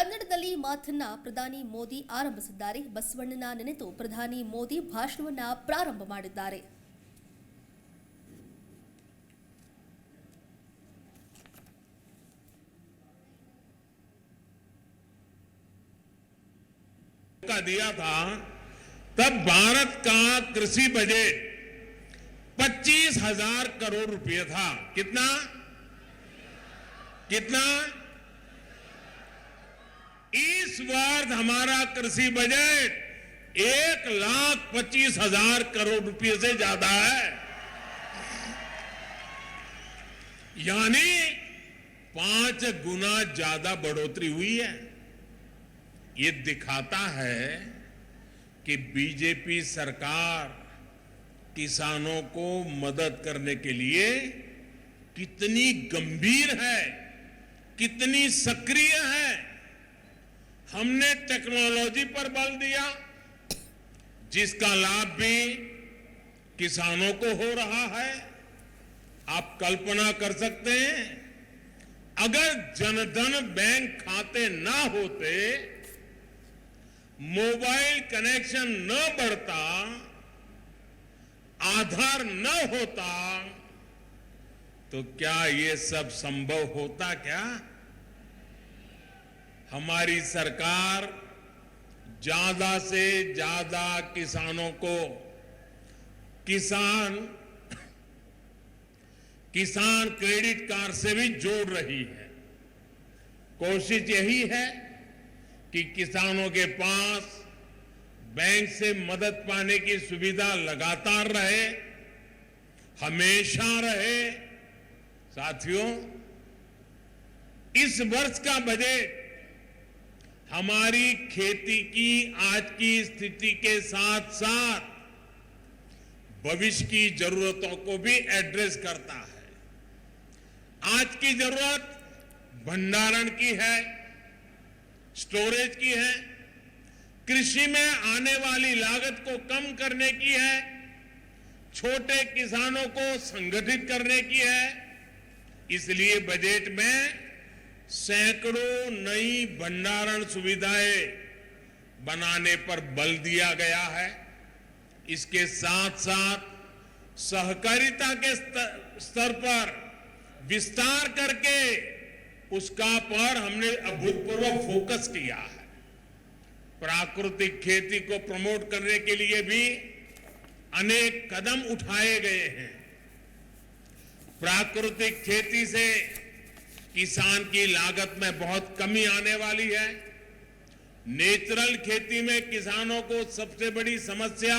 ಕನ್ನಡದಲ್ಲಿ ಮಾತನ್ನ ಪ್ರಧಾನಿ ಮೋದಿ ಆರಂಭಿಸಿದ್ದಾರೆ. ಬಸವಣ್ಣನ ನೆನೆದು ಪ್ರಧಾನಿ ಮೋದಿ ಭಾಷಣವನ್ನ ಪ್ರಾರಂಭ ಮಾಡಿದ್ದಾರೆ. दिया था तब भारत का कृषि बजट 25,000 करोड़ रुपए था। कितना कितना इस वर्ष हमारा कृषि बजट 1,25,000 करोड़ रुपए से ज्यादा है, यानी 5 गुना ज्यादा बढ़ोतरी हुई है। ये दिखाता है कि बीजेपी सरकार किसानों को मदद करने के लिए कितनी गंभीर है, कितनी सक्रिय है। हमने टेक्नोलॉजी पर बल दिया, जिसका लाभ भी किसानों को हो रहा है। आप कल्पना कर सकते हैं, अगर जनधन बैंक खाते ना होते, मोबाइल कनेक्शन न बढ़ता, आधार न होता, तो क्या ये सब संभव होता? क्या हमारी सरकार ज्यादा से ज्यादा किसानों को किसान क्रेडिट कार्ड से भी जोड़ रही है। कोशिश यही है कि किसानों के पास बैंक से मदद पाने की सुविधा लगातार रहे, हमेशा रहे। साथियों, इस वर्ष का बजट हमारी खेती की आज की स्थिति के साथ साथ भविष्य की जरूरतों को भी एड्रेस करता है। आज की जरूरत भंडारण की है, स्टोरेज की है, कृषि में आने वाली लागत को कम करने की है, छोटे किसानों को संगठित करने की है। इसलिए बजट में सैकड़ों नई भंडारण सुविधाएं बनाने पर बल दिया गया है। इसके साथ साथ सहकारिता के स्तर पर विस्तार करके उसका पर हमने अभूतपूर्व फोकस किया है। प्राकृतिक खेती को प्रमोट करने के लिए भी अनेक कदम उठाए गए हैं। प्राकृतिक खेती से किसान की लागत में बहुत कमी आने वाली है। नेचुरल खेती में किसानों को सबसे बड़ी समस्या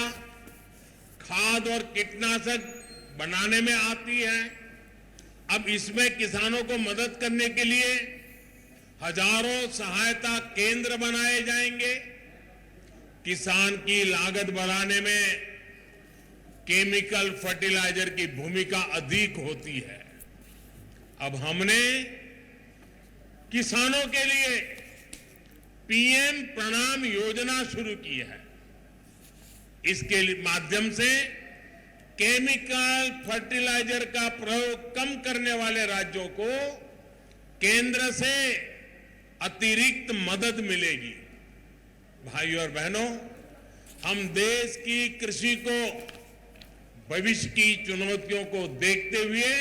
खाद और कीटनाशक बनाने में आती है। अब इसमें किसानों को मदद करने के लिए हजारों सहायता केंद्र बनाए जाएंगे। किसान की लागत बढ़ाने में केमिकल फर्टिलाइजर की भूमिका अधिक होती है। अब हमने किसानों के लिए पीएम प्रणाम योजना शुरू की है। इसके माध्यम से केमिकल फर्टिलाइजर का प्रयोग कम करने वाले राज्यों को केंद्र से अतिरिक्त मदद मिलेगी। भाइयों और बहनों, हम देश की कृषि को भविष्य की चुनौतियों को देखते हुए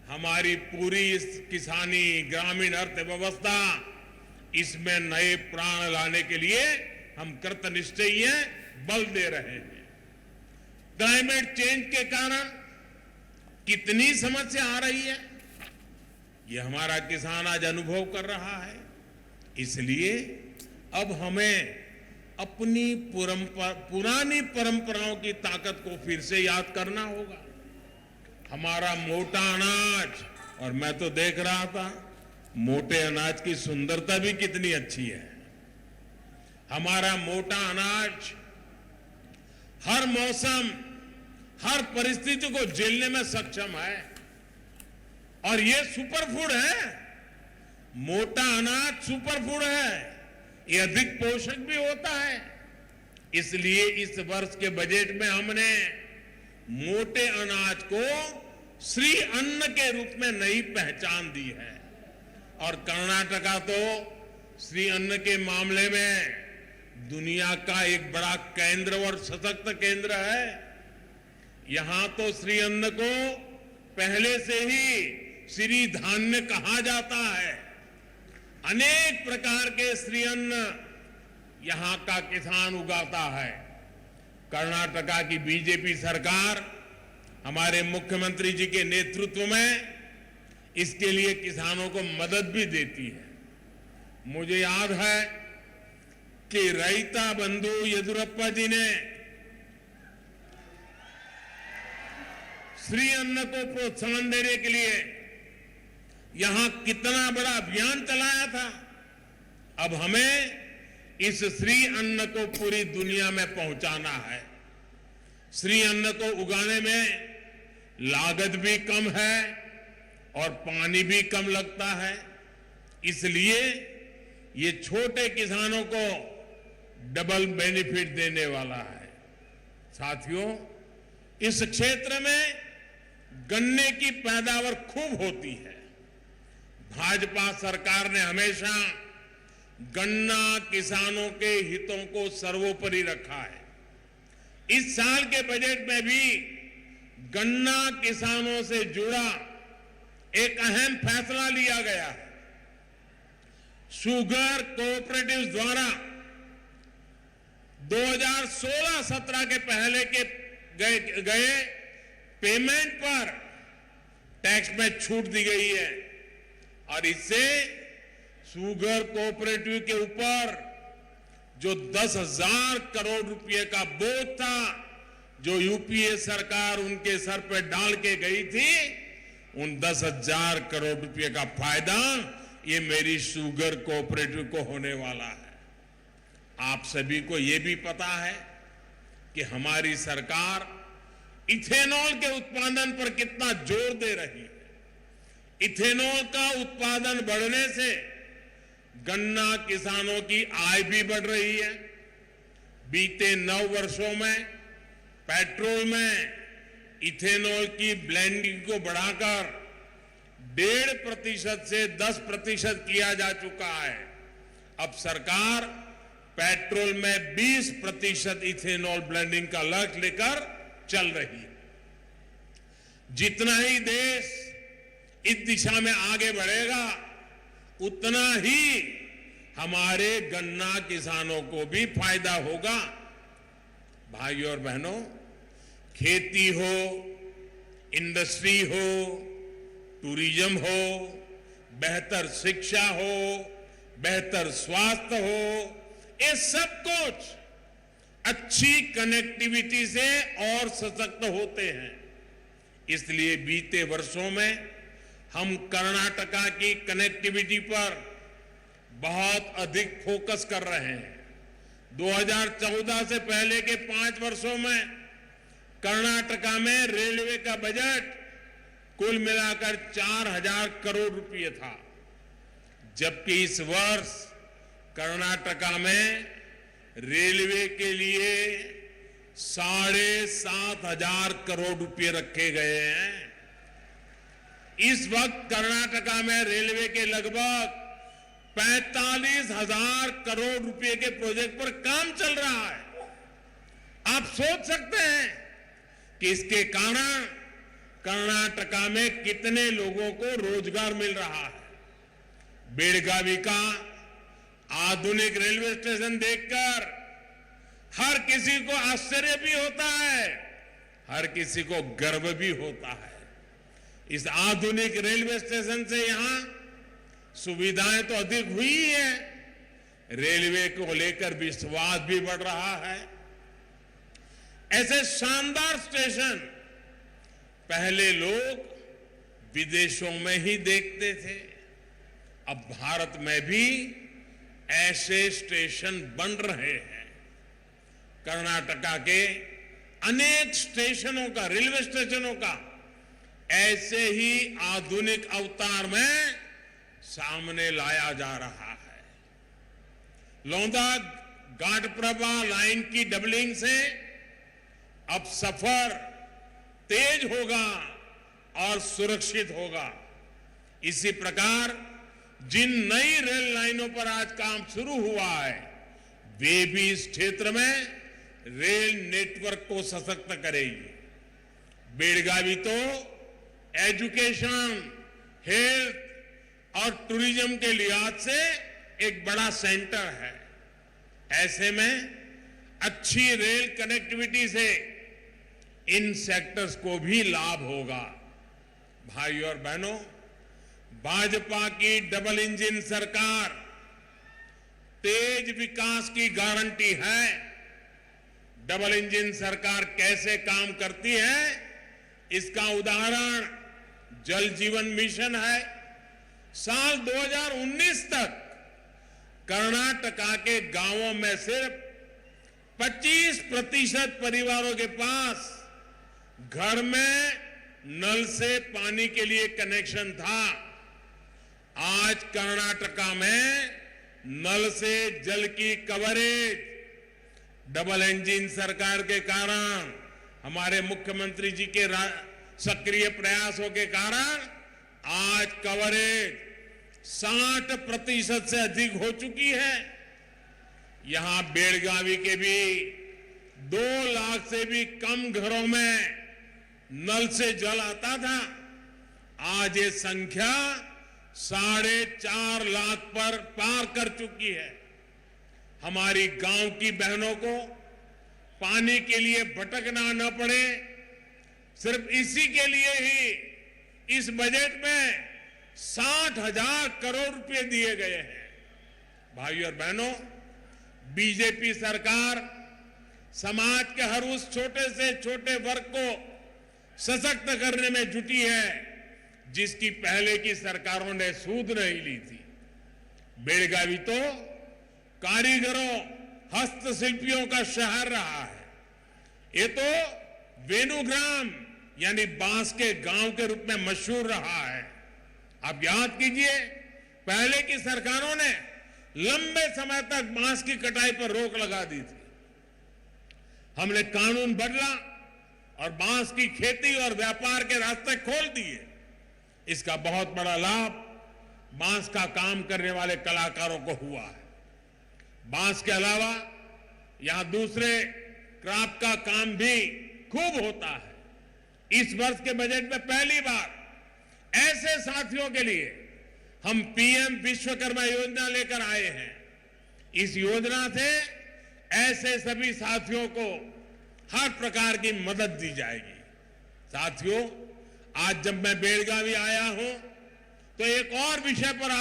हमारी पूरी किसानी ग्रामीण अर्थव्यवस्था इसमें नए प्राण लाने के लिए हम कृतनिश्चयी हैं, बल दे रहे हैं। क्लाइमेट चेंज के कारण कितनी समस्या आ रही है, ये हमारा किसान आज अनुभव कर रहा है। इसलिए अब हमें अपनी पुरानी परंपराओं की ताकत को फिर से याद करना होगा। हमारा मोटा अनाज, और मैं तो देख रहा था मोटे अनाज की सुंदरता भी कितनी अच्छी है। हमारा मोटा अनाज हर मौसम, हर परिस्थिति को झेलने में सक्षम है और ये सुपरफूड है। मोटा अनाज सुपरफूड है, ये अधिक पोषक भी होता है। इसलिए इस वर्ष के बजट में हमने मोटे अनाज को श्री अन्न के रूप में नई पहचान दी है और कर्नाटका तो श्री अन्न के मामले में दुनिया का एक बड़ा केंद्र और सशक्त केंद्र है। यहां तो श्री अन्न को पहले से ही श्री धान्य कहा जाता है। अनेक प्रकार के श्री अन्न यहां का किसान उगाता है। कर्नाटका की बीजेपी सरकार हमारे मुख्यमंत्री जी के नेतृत्व में इसके लिए किसानों को मदद भी देती है। मुझे याद है कि रैता बंधु येदियुरप्पा जी ने श्री अन्न को प्रोत्साहन देने के लिए यहां कितना बड़ा अभियान चलाया था। अब हमें इस श्री अन्न को पूरी दुनिया में पहुंचाना है। श्री अन्न को उगाने में लागत भी कम है और पानी भी कम लगता है, इसलिए ये छोटे किसानों को डबल बेनिफिट देने वाला है। साथियों, इस क्षेत्र में गन्ने की पैदावार खूब होती है। भाजपा सरकार ने हमेशा गन्ना किसानों के हितों को सर्वोपरि रखा है। इस साल के बजट में भी गन्ना किसानों से जुड़ा एक अहम फैसला लिया गया है। शुगर कोऑपरेटिव्स द्वारा 2016-17 के पहले के गए पेमेंट पर टैक्स में छूट दी गई है और इससे शुगर कोऑपरेटिव के ऊपर जो 10,000 करोड़ रुपए का बोझ था, जो यूपीए सरकार उनके सर पर डाल के गई थी, उन 10,000 करोड़ रुपए का फायदा ये मेरी शुगर कोऑपरेटिव को होने वाला है। आप सभी को ये भी पता है कि हमारी सरकार इथेनॉल के उत्पादन पर कितना जोर दे रही है। इथेनॉल का उत्पादन बढ़ने से गन्ना किसानों की आय भी बढ़ रही है। बीते 9 वर्षों में पेट्रोल में इथेनॉल की ब्लेंडिंग को बढ़ाकर 1.5% से 10% किया जा चुका है। अब सरकार पेट्रोल में 20% इथेनॉल ब्लेंडिंग का लक्ष्य लेकर चल रही है। जितना ही देश इस दिशा में आगे बढ़ेगा, उतना ही हमारे गन्ना किसानों को भी फायदा होगा। भाइयों और बहनों, खेती हो, इंडस्ट्री हो, टूरिज्म हो, बेहतर शिक्षा हो, बेहतर स्वास्थ्य हो, ये सब कुछ अच्छी कनेक्टिविटी से और सशक्त होते हैं। इसलिए बीते वर्षों में हम कर्नाटका की कनेक्टिविटी पर बहुत अधिक फोकस कर रहे हैं। 2014 से पहले के 5 वर्षों में कर्नाटका में रेलवे का बजट कुल मिलाकर 4,000 करोड़ रुपए था, जबकि इस वर्ष कर्नाटका में रेलवे के लिए 7,500 करोड़ रुपए रखे गए हैं। इस वक्त कर्नाटका में रेलवे के लगभग 45,000 करोड़ रुपए के प्रोजेक्ट पर काम चल रहा है। आप सोच सकते हैं कि इसके कारण कर्नाटका में कितने लोगों को रोजगार मिल रहा है। बेळगावी का आधुनिक रेलवे स्टेशन देखकर हर किसी को आश्चर्य भी होता है, हर किसी को गर्व भी होता है। इस आधुनिक रेलवे स्टेशन से यहां सुविधाएं तो अधिक हुई है, रेलवे को लेकर विश्वास भी बढ़ रहा है। ऐसे शानदार स्टेशन पहले लोग विदेशों में ही देखते थे, अब भारत में भी ऐसे स्टेशन बन रहे हैं। कर्नाटका के अनेक स्टेशनों का, रेलवे स्टेशनों का ऐसे ही आधुनिक अवतार में सामने लाया जा रहा है। लौंदा घाटप्रभा लाइन की डबलिंग से अब सफर तेज होगा और सुरक्षित होगा। इसी प्रकार जिन नई रेल लाइनों पर आज काम शुरू हुआ है वे भी इस क्षेत्र में रेल नेटवर्क को सशक्त करेगी। बेलगावी तो एजुकेशन, हेल्थ और टूरिज्म के लिहाज से एक बड़ा सेंटर है। ऐसे में अच्छी रेल कनेक्टिविटी से इन सेक्टर्स को भी लाभ होगा। भाइयों और बहनों, भाजपा की डबल इंजन सरकार तेज विकास की गारंटी है। डबल इंजन सरकार कैसे काम करती है इसका उदाहरण जल जीवन मिशन है। साल 2019 तक कर्नाटका के गांवों में सिर्फ 25% परिवारों के पास घर में नल से पानी के लिए कनेक्शन था। आज कर्नाटका में नल से जल की कवरेज डबल इंजन सरकार के कारण, हमारे मुख्यमंत्री जी के सक्रिय प्रयासों के कारण आज कवरेज 60% से अधिक हो चुकी है। यहां बेलगावी के भी 2 लाख से भी कम घरों में नल से जल आता था। आज ये संख्या 4.5 लाख पर पार कर चुकी है। हमारी गांव की बहनों को पानी के लिए भटकना न पड़े, सिर्फ इसी के लिए ही इस बजट में 60,000 करोड़ रुपए दिए गए हैं। भाइयों और बहनों, बीजेपी सरकार समाज के हर उस छोटे से छोटे वर्ग को सशक्त करने में जुटी है जिसकी पहले की सरकारों ने सूद नहीं ली थी। बेलगावी तो कारीगरों, हस्तशिल्पियों का शहर रहा है। ये तो वेणुग्राम यानी बांस के गांव के रूप में मशहूर रहा है। आप याद कीजिए, पहले की सरकारों ने लंबे समय तक बांस की कटाई पर रोक लगा दी थी। हमने कानून बदला और बांस की खेती और व्यापार के रास्ते खोल दिए। इसका बहुत बड़ा लाभ बांस का काम करने वाले कलाकारों को हुआ है। बांस के अलावा यहां दूसरे क्राफ्ट का काम भी खूब होता है। इस वर्ष के बजट में पहली बार ऐसे साथियों के लिए हम पीएम विश्वकर्मा योजना लेकर आए हैं। इस योजना से ऐसे सभी साथियों को हर प्रकार की मदद दी जाएगी। साथियों, आज जब मैं बेलगावी आया हूं तो एक और विषय पर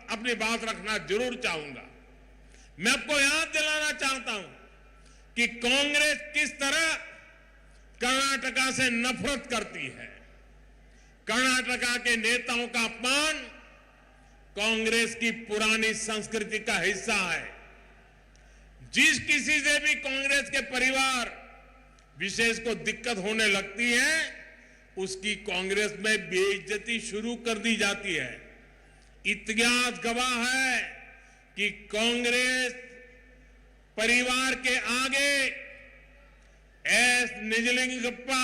अपनी बात रखना जरूर चाहूंगा। मैं आपको याद दिलाना चाहता हूं कि कांग्रेस किस तरह कर्नाटका से नफरत करती है। कर्नाटका के नेताओं का अपमान कांग्रेस की पुरानी संस्कृति का हिस्सा है। जिस किसी से भी कांग्रेस के परिवार विशेष को दिक्कत होने लगती है उसकी कांग्रेस में बेइज्जती शुरू कर दी जाती है। इतिहास गवाह है कि कांग्रेस परिवार के आगे एस निजलिंगप्पा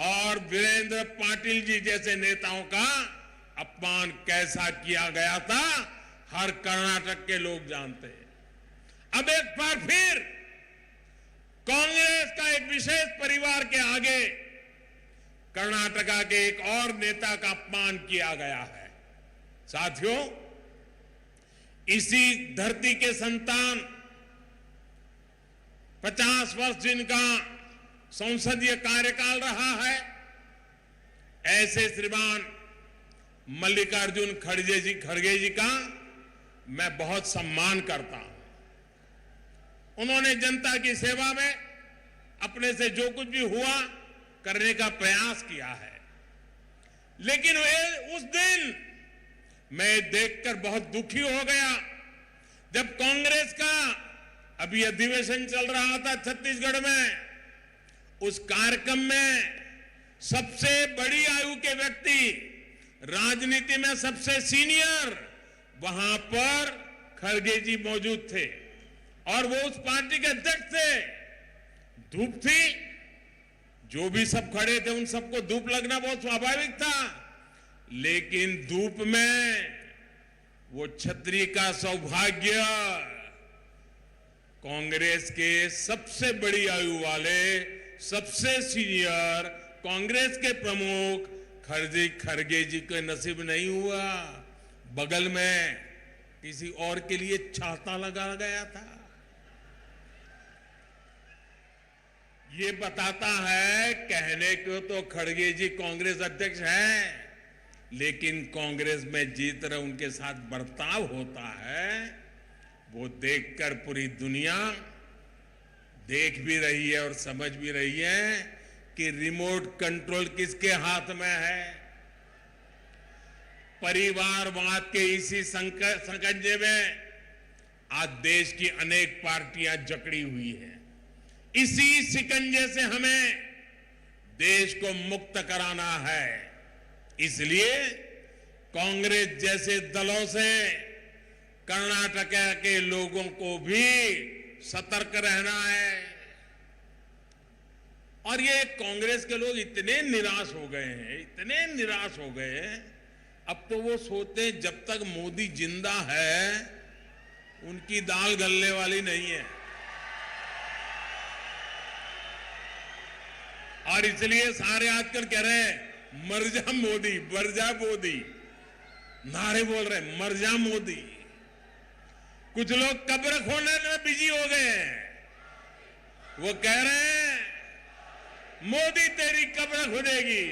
और वीरेंद्र पाटिल जी जैसे नेताओं का अपमान कैसा किया गया था हर कर्नाटक के लोग जानते हैं। अब एक बार फिर कांग्रेस का एक विशेष परिवार के आगे कर्नाटका के एक और नेता का अपमान किया गया है। साथियों, इसी धरती के संतान 50 वर्ष जिनका संसदीय कार्यकाल रहा है, ऐसे श्रीमान मल्लिकार्जुन खड़गे जी का मैं बहुत सम्मान करता हूं। उन्होंने जनता की सेवा में अपने से जो कुछ भी हुआ करने का प्रयास किया है। लेकिन उस दिन मैं देखकर बहुत दुखी हो गया जब कांग्रेस का अभी अधिवेशन चल रहा था छत्तीसगढ़ में, उस कार्यक्रम में सबसे बड़ी आयु के व्यक्ति, राजनीति में सबसे सीनियर, वहां पर खड़गे जी मौजूद थे और वो उस पार्टी के अध्यक्ष थे। धूप थी, जो भी सब खड़े थे उन सबको धूप लगना बहुत स्वाभाविक था, लेकिन धूप में वो छतरी का सौभाग्य कांग्रेस के सबसे बड़ी आयु वाले, सबसे सीनियर कांग्रेस के प्रमुख खरगे जी के नसीब नहीं हुआ। बगल में किसी और के लिए छाता लगा गया था। ये बताता है, कहने को तो खड़गे जी कांग्रेस अध्यक्ष हैं, लेकिन कांग्रेस में जिस तरह उनके साथ बर्ताव होता है वो देखकर पूरी दुनिया देख भी रही है और समझ भी रही है कि रिमोट कंट्रोल किसके हाथ में है। परिवारवाद के इसी संकंजे में आज देश की अनेक पार्टियां जकड़ी हुई हैं। इसी शिकंजे से हमें देश को मुक्त कराना है। इसलिए कांग्रेस जैसे दलों से कर्नाटक के लोगों को भी सतर्क रहना है। और ये कांग्रेस के लोग इतने निराश हो गए हैं, इतने निराश हो गए हैं, अब तो वो सोचते हैं जब तक मोदी जिंदा है उनकी दाल गलने वाली नहीं है। और इसलिए सारे आजकल कह रहे हैं मर जा मोदी, मर जा मोदी, नारे बोल रहे हैं मर जा मोदी। कुछ लोग कब्र खोलने में बिजी हो गए हैं। वो कह रहे हैं मोदी तेरी कब्र खुदेगी।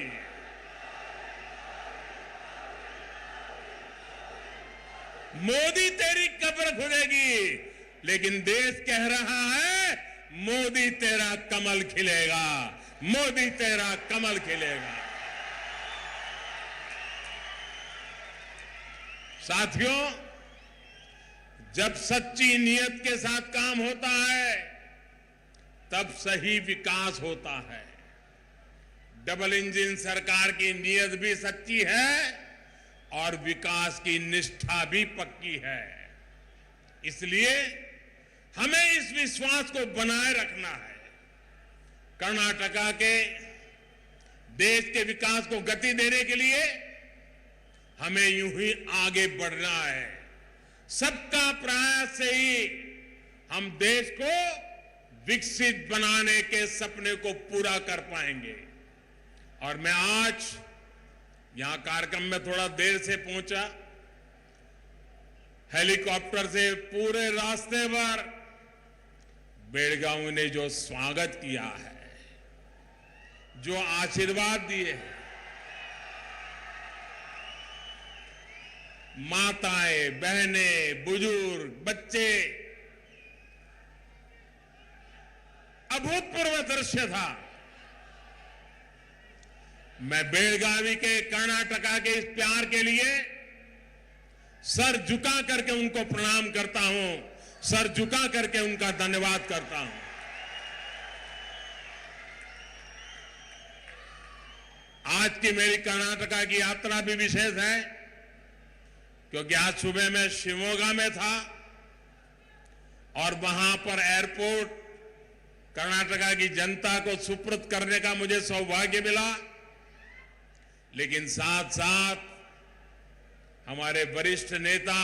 मोदी तेरी कब्र खुदेगी, लेकिन देश कह रहा है मोदी तेरा कमल खिलेगा, मोदी तेरा कमल खिलेगा। साथियों, जब सच्ची नीयत के साथ काम होता है तब सही विकास होता है। डबल इंजन सरकार की नीयत भी सच्ची है और विकास की निष्ठा भी पक्की है। इसलिए हमें इस विश्वास को बनाए रखना है। कर्नाटका के देश के विकास को गति देने के लिए हमें यूं ही आगे बढ़ना है। सबका प्रयास से ही हम देश को विकसित बनाने के सपने को पूरा कर पाएंगे। और मैं आज यहां कार्यक्रम में थोड़ा देर से पहुंचा। हेलीकॉप्टर से पूरे रास्ते पर बेलगावी ने जो स्वागत किया है, जो आशीर्वाद दिए हैं, माताएं, बहनें, बुजुर्ग, बच्चे, अभूतपूर्व दृश्य था। मैं बेलगावी के, कर्नाटका के इस प्यार के लिए सर झुका करके उनको प्रणाम करता हूं, सर झुका करके उनका धन्यवाद करता हूं। आज की मेरी कर्नाटका की यात्रा भी विशेष है, क्योंकि आज सुबह मैं शिवमोगा में था और वहां पर एयरपोर्ट कर्नाटका की जनता को सुपुर्द करने का मुझे सौभाग्य मिला। लेकिन साथ साथ हमारे वरिष्ठ नेता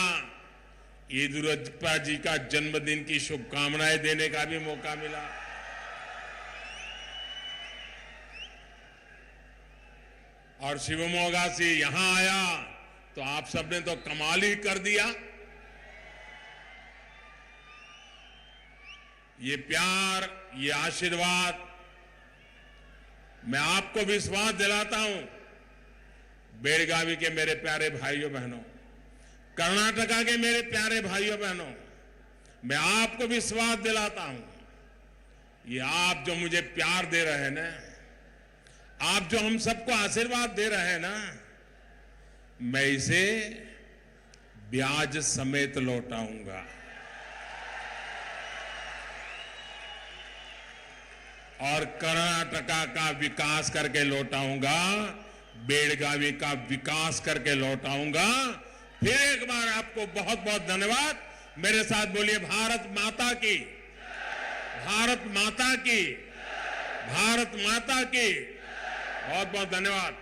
येदियुरप्पा जी का जन्मदिन की शुभकामनाएं देने का भी मौका मिला। और शिवमोगा से यहां आया तो आप सबने तो कमाल ही कर दिया। ये प्यार, ये आशीर्वाद, मैं आपको विश्वास दिलाता हूं, बेलगावी के मेरे प्यारे भाइयों बहनों, कर्नाटका के मेरे प्यारे भाइयों बहनों, मैं आपको विश्वास दिलाता हूं, ये आप जो मुझे प्यार दे रहे हैं ना, आप जो हम सबको आशीर्वाद दे रहे हैं ना, मैं इसे ब्याज समेत लौटाऊंगा। और कर्नाटका का विकास करके लौटाऊंगा, बेलगावी का विकास करके लौटाऊंगा। फिर एक बार आपको बहुत बहुत धन्यवाद। मेरे साथ बोलिए भारत माता की, भारत माता की, भारत माता की। बहुत बहुत धन्यवाद।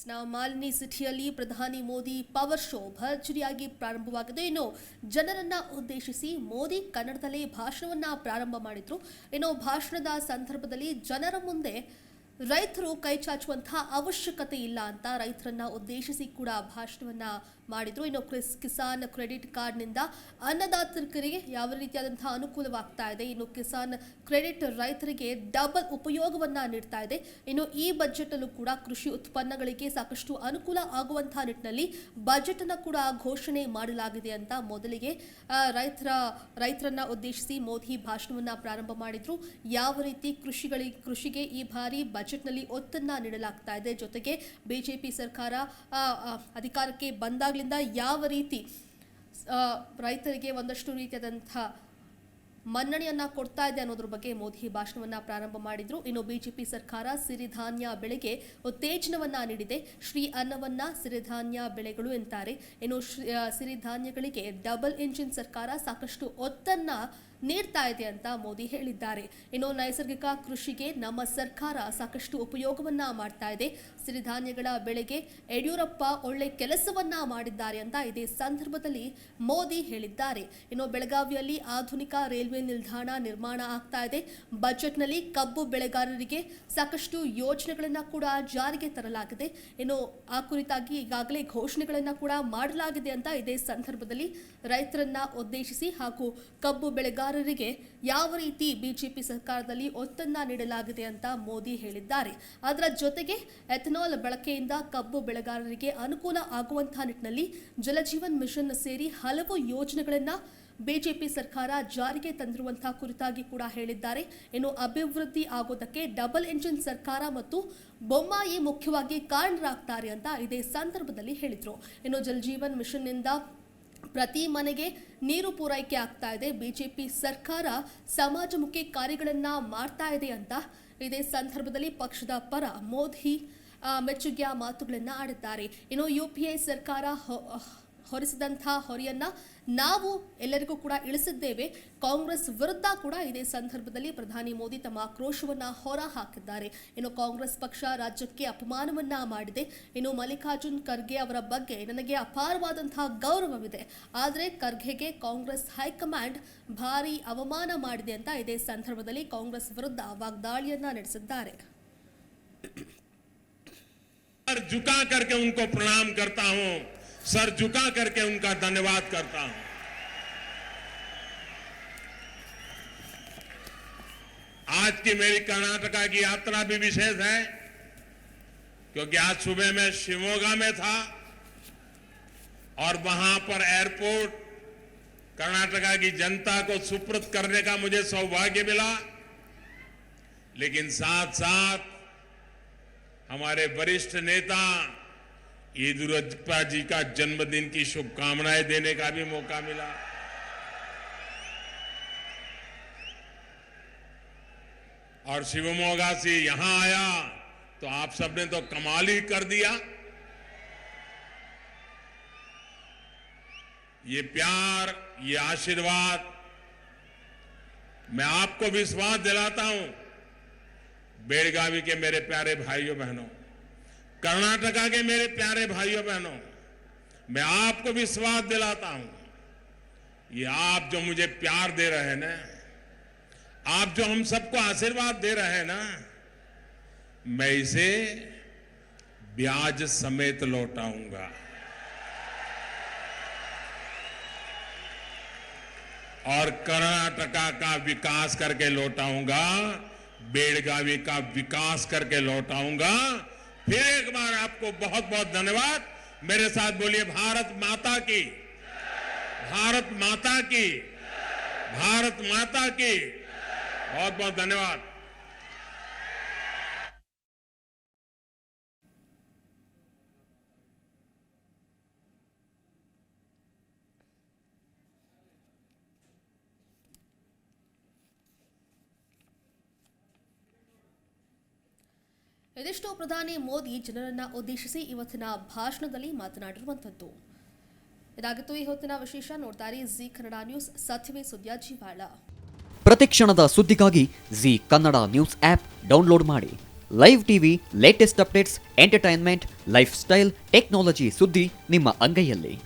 ನಾವು ಮಾಲಿನಿ ಸಿಟಿಯಲ್ಲಿ ಪ್ರಧಾನಿ ಮೋದಿ ಪವರ್ ಶೋ ಭರ್ಜರಿಯಾಗಿ ಪ್ರಾರಂಭವಾಗಿದೆ. ಇನ್ನು ಜನರನ್ನ ಉದ್ದೇಶಿಸಿ ಮೋದಿ ಕನ್ನಡದಲ್ಲೇ ಭಾಷಣವನ್ನ ಪ್ರಾರಂಭ ಮಾಡಿದ್ರು. ಇನ್ನು ಭಾಷಣದ ಸಂದರ್ಭದಲ್ಲಿ ಜನರ ಮುಂದೆ ರೈತರು ಕೈ ಚಾಚುವಂತಹ ಅವಶ್ಯಕತೆ ಇಲ್ಲ ಅಂತ ರೈತರನ್ನ ಉದ್ದೇಶಿಸಿ ಕೂಡ ಭಾಷಣವನ್ನ ಮಾಡಿದ್ರು. ಇನ್ನು ಕಿಸಾನ್ ಕ್ರೆಡಿಟ್ ಕಾರ್ಡ್ನಿಂದ ಅನ್ನದಾತರಿಗೆ ಯಾವ ರೀತಿಯಾದಂತಹ ಅನುಕೂಲವಾಗ್ತಾ ಇದೆ, ಇನ್ನು ಕಿಸಾನ್ ಕ್ರೆಡಿಟ್ ರೈತರಿಗೆ ಡಬಲ್ ಉಪಯೋಗವನ್ನ ನೀಡ್ತಾ ಇದೆ. ಇನ್ನು ಈ ಬಜೆಟ್ ಅಲ್ಲೂ ಕೂಡ ಕೃಷಿ ಉತ್ಪನ್ನಗಳಿಗೆ ಸಾಕಷ್ಟು ಅನುಕೂಲ ಆಗುವಂತಹ ನಿಟ್ಟಿನಲ್ಲಿ ಬಜೆಟ್ ಅನ್ನ ಕೂಡ ಘೋಷಣೆ ಮಾಡಲಾಗಿದೆ ಅಂತ ಮೊದಲಿಗೆ ರೈತರನ್ನ ಉದ್ದೇಶಿಸಿ ಮೋದಿ ಭಾಷಣವನ್ನ ಪ್ರಾರಂಭ ಮಾಡಿದ್ರು. ಯಾವ ರೀತಿ ಕೃಷಿಗೆ ಈ ಬಾರಿ ಬಜೆಟ್ನಲ್ಲಿ ಒತ್ತನ್ನ ನೀಡಲಾಗ್ತಾ ಇದೆ, ಜೊತೆಗೆ ಬಿಜೆಪಿ ಸರ್ಕಾರ ಅಧಿಕಾರಕ್ಕೆ ಬಂದಾಗಲಿಂದ ಯಾವ ರೀತಿ ರೈತರಿಗೆ ಒಂದಷ್ಟು ರೀತಿಯಾದಂತಹ ಮನ್ನಣೆಯನ್ನ ಕೊಡ್ತಾ ಇದೆ ಅನ್ನೋದ್ರ ಬಗ್ಗೆ ಮೋದಿ ಭಾಷಣವನ್ನ ಪ್ರಾರಂಭ ಮಾಡಿದ್ರು. ಇನ್ನು ಬಿಜೆಪಿ ಸರ್ಕಾರ ಸಿರಿಧಾನ್ಯ ಬೆಳೆಗೆ ಉತ್ತೇಜನವನ್ನ ನೀಡಿದೆ. ಶ್ರೀ ಅನ್ನವನ್ನ ಸಿರಿಧಾನ್ಯ ಬೆಳೆಗಳು ಎಂತಾರೆ. ಇನ್ನು ಸಿರಿಧಾನ್ಯಗಳಿಗೆ ಡಬಲ್ ಇಂಜಿನ್ ಸರ್ಕಾರ ಸಾಕಷ್ಟು ಒತ್ತನ್ನ ನೀಡ್ತಾ ಇದೆ ಅಂತ ಮೋದಿ ಹೇಳಿದ್ದಾರೆ. ಇನ್ನು ನೈಸರ್ಗಿಕ ಕೃಷಿಗೆ ನಮ್ಮ ಸರ್ಕಾರ ಸಾಕಷ್ಟು ಉಪಯೋಗವನ್ನ ಮಾಡ್ತಾ ಇದೆ. ಸಿರಿಧಾನ್ಯಗಳ ಬೆಳೆಗೆ ಯಡಿಯೂರಪ್ಪ ಒಳ್ಳೆ ಕೆಲಸವನ್ನ ಮಾಡಿದ್ದಾರೆ ಅಂತ ಇದೇ ಸಂದರ್ಭದಲ್ಲಿ ಮೋದಿ ಹೇಳಿದ್ದಾರೆ. ಇನ್ನು ಬೆಳಗಾವಿಯಲ್ಲಿ ಆಧುನಿಕ ರೈಲ್ವೆ ನಿಲ್ದಾಣ ನಿರ್ಮಾಣ ಆಗ್ತಾ ಇದೆ. ಬಜೆಟ್ನಲ್ಲಿ ಕಬ್ಬು ಬೆಳೆಗಾರರಿಗೆ ಸಾಕಷ್ಟು ಯೋಜನೆಗಳನ್ನ ಕೂಡ ಜಾರಿಗೆ ತರಲಾಗಿದೆ. ಇನ್ನು ಆ ಕುರಿತಾಗಿ ಈಗಾಗಲೇ ಘೋಷಣೆಗಳನ್ನ ಕೂಡ ಮಾಡಲಾಗಿದೆ ಅಂತ ಇದೇ ಸಂದರ್ಭದಲ್ಲಿ ರೈತರನ್ನ ಉದ್ದೇಶಿಸಿ ಹಾಗೂ ಕಬ್ಬು ಬೆಳೆಗಾರರಿಗೆ ಯಾವ ರೀತಿ ಬಿಜೆಪಿ ಸರ್ಕಾರದಲ್ಲಿ ಒತ್ತನ್ನ ನೀಡಲಾಗಿದೆ ಅಂತ ಮೋದಿ ಹೇಳಿದ್ದಾರೆ. ಅದರ ಜೊತೆಗೆ ಎಥನಾಲ್ ಬಳಕೆಯಿಂದ ಕಬ್ಬು ಬೆಳೆಗಾರರಿಗೆ ಅನುಕೂಲ ಆಗುವಂತಹ ನಿಟ್ಟಿನಲ್ಲಿ ಜಲಜೀವನ್ ಮಿಷನ್ ಸೇರಿ ಹಲವು ಯೋಜನೆಗಳನ್ನ ಬಿಜೆಪಿ ಸರ್ಕಾರ ಜಾರಿಗೆ ತಂದಿರುವಂತಹ ಕುರಿತಾಗಿ ಕೂಡ ಹೇಳಿದ್ದಾರೆ. ಇನ್ನು ಅಭಿವೃದ್ಧಿ ಆಗೋದಕ್ಕೆ ಡಬಲ್ ಇಂಜಿನ್ ಸರ್ಕಾರ ಮತ್ತು ಬೊಮ್ಮಾಯಿ ಮುಖ್ಯವಾಗಿ ಕಾರಣರಾಗ್ತಾರೆ ಅಂತ ಇದೇ ಸಂದರ್ಭದಲ್ಲಿ ಹೇಳಿದ್ರು. ಇನ್ನು ಜಲಜೀವನ್ ಮಿಷನ್ ನಿಂದ ಪ್ರತಿ ಮನೆಗೆ ನೀರು ಪೂರೈಕೆ ಆಗ್ತಾ ಇದೆ. ಬಿಜೆಪಿ ಸರ್ಕಾರ ಸಮಾಜಮುಖಿ ಕಾರ್ಯಗಳನ್ನ ಮಾಡ್ತಾ ಇದೆ ಅಂತ ಇದೇ ಸಂದರ್ಭದಲ್ಲಿ ಪಕ್ಷದ ಪರ ಮೋದಿ ಮೆಚ್ಚುಗೆಯ ಮಾತುಗಳನ್ನ ಆಡಿದ್ದಾರೆ. ಇನ್ನು ಯುಪಿಎ ಸರ್ಕಾರ ಹೊರಿಸಿದಂತಹ ಹೊರೆಯನ್ನ ನಾವು ಎಲ್ಲರಿಗೂ ಕೂಡ ಇಳಿಸಿದ್ದೇವೆ. ಕಾಂಗ್ರೆಸ್ ವಿರುದ್ಧ ಕೂಡ ಇದೇ ಸಂದರ್ಭದಲ್ಲಿ ಪ್ರಧಾನಿ ಮೋದಿ ತಮ್ಮ ಆಕ್ರೋಶವನ್ನ ಹೊರ ಹಾಕಿದ್ದಾರೆ. ಇನ್ನು ಕಾಂಗ್ರೆಸ್ ಪಕ್ಷ ರಾಜ್ಯಕ್ಕೆ ಅಪಮಾನವನ್ನ ಮಾಡಿದೆ. ಇನ್ನು ಮಲ್ಲಿಕಾರ್ಜುನ್ ಖರ್ಗೆ ಅವರ ಬಗ್ಗೆ ನನಗೆ ಅಪಾರವಾದಂತಹ ಗೌರವವಿದೆ, ಆದರೆ ಖರ್ಗೆಗೆ ಕಾಂಗ್ರೆಸ್ ಹೈಕಮಾಂಡ್ ಭಾರಿ ಅವಮಾನ ಮಾಡಿದೆ ಅಂತ ಇದೇ ಸಂದರ್ಭದಲ್ಲಿ ಕಾಂಗ್ರೆಸ್ ವಿರುದ್ಧ ವಾಗ್ದಾಳಿಯನ್ನ ನಡೆಸಿದ್ದಾರೆ. सर झुका करके उनको प्रणाम करता हूं, सर झुका करके उनका धन्यवाद करता हूं. आज की मेरी कर्नाटका की यात्रा भी विशेष है, क्योंकि आज सुबह मैं शिवमोगा में था और वहां पर एयरपोर्ट कर्नाटका की जनता को सुपुर्द करने का मुझे सौभाग्य मिला. लेकिन साथ साथ हमारे वरिष्ठ नेता येदियुरप्पा जी का जन्मदिन की शुभकामनाएं देने का भी मौका मिला. और शिवमोगा से यहां आया तो आप सबने तो कमाल ही कर दिया. ये प्यार, ये आशीर्वाद, मैं आपको विश्वास दिलाता हूं, बेलगावी के मेरे प्यारे भाइयों बहनों, कर्नाटका के मेरे प्यारे भाइयों बहनों, मैं आपको विश्वास दिलाता हूं, ये आप जो मुझे प्यार दे रहे हैं ना, आप जो हम सबको आशीर्वाद दे रहे हैं ना, मैं इसे ब्याज समेत लौटाऊंगा. और कर्नाटका का विकास करके लौटाऊंगा, बेलगावी का विकास करके लौटाऊंगा. फिर एक बार आपको बहुत बहुत धन्यवाद. मेरे साथ बोलिए भारत माता की, भारत माता की, भारत माता की. बहुत बहुत धन्यवाद. ಇದಿಷ್ಟು ಪ್ರಧಾನಿ ಮೋದಿ ಜನರನ್ನ ಉದ್ದೇಶಿಸಿ ಇವತ್ತಿನ ಭಾಷಣದಲ್ಲಿ ಮಾತನಾಡಿರುವಂಥದ್ದು. ಇದಾಗಿತ್ತು ಈ ಹೊತ್ತಿನ ವಿಶೇಷ. ನೋಡ್ತಾರೆ ಜಿ ಕನ್ನಡ ನ್ಯೂಸ್, ಸತ್ಯವೇ ಸುದ್ದಿಯ ಜೀವಾಳ. ಪ್ರತಿಕ್ಷಣದ ಸುದ್ದಿಗಾಗಿ Zee Kannada news app download ಮಾಡಿ. Live TV, latest updates, entertainment, lifestyle, technology ಸುದ್ದಿ ನಿಮ್ಮ ಅಂಗೈಯಲ್ಲಿ.